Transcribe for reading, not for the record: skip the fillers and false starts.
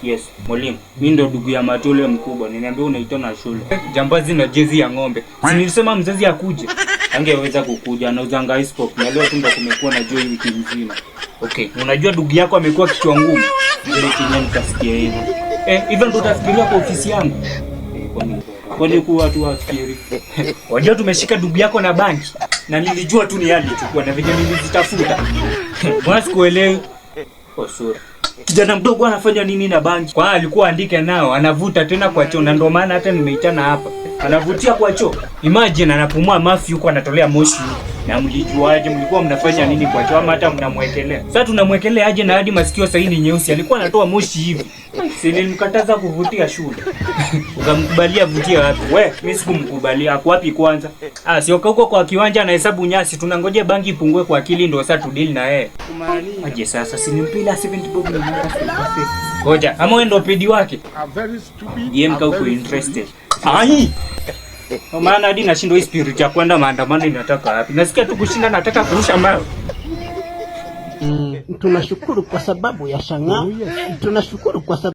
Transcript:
Yes, mwalimu. Mimi ndo ndugu ya Matole mkubwa. Niniambia unaitwa na shule. Jambazi na jezi ya ng'ombe. Si nilisema mzazi akuje. Angeweza kukuja na uzanga ice pop. Na leo tu ndo kumekuwa na joy wiki nzima. Okay, unajua ndugu yako amekuwa kichwa ngumu. Ndio kinyani utasikia hivyo. Hivyo ndo utafikiria kwa ofisi yangu. Kwani kuwa watu wafikiri. Wajua tumeshika ndugu yako na banki. Na nilijua tu ni yali chukua na vile nilizitafuta. Mbona sikuelewi? Oh, sorry. Kijana mdogo anafanya nini na banki? Kwa alikuwa andike nao, anavuta tena kwa choo, na ndio maana hata nimeitana hapa. Anavutia kwa choo. Imagine anapumua mafi huko anatolea moshi. Na mlijuaje mlikuwa mnafanya nini kwa choo ama hata mnamwekelea? Sasa tunamwekelea aje na hadi masikio sasa ni nyeusi. Alikuwa anatoa moshi hivi. Si nilimkataza kuvutia shule. Ukamkubalia vutia wapi? Mimi sikumkubalia. Ako wapi kwanza? Sio huko kwa kiwanja anahesabu nyasi. Tunangojea banki ipungue kwa akili ndio sasa tudili na yeye. Aje sasa si nimpila 70 bob na mwaka. Ngoja, ama wewe ndio pedi wake? Yeye mkao uko interested. Maana hadi nashindwa hii spirit ya kwenda maandamano inataka wapi? Nasikia tu kushinda nataka kurusha mawe. Tunashukuru kwa sababu ya Shang'aa. Tunashukuru kwa sababu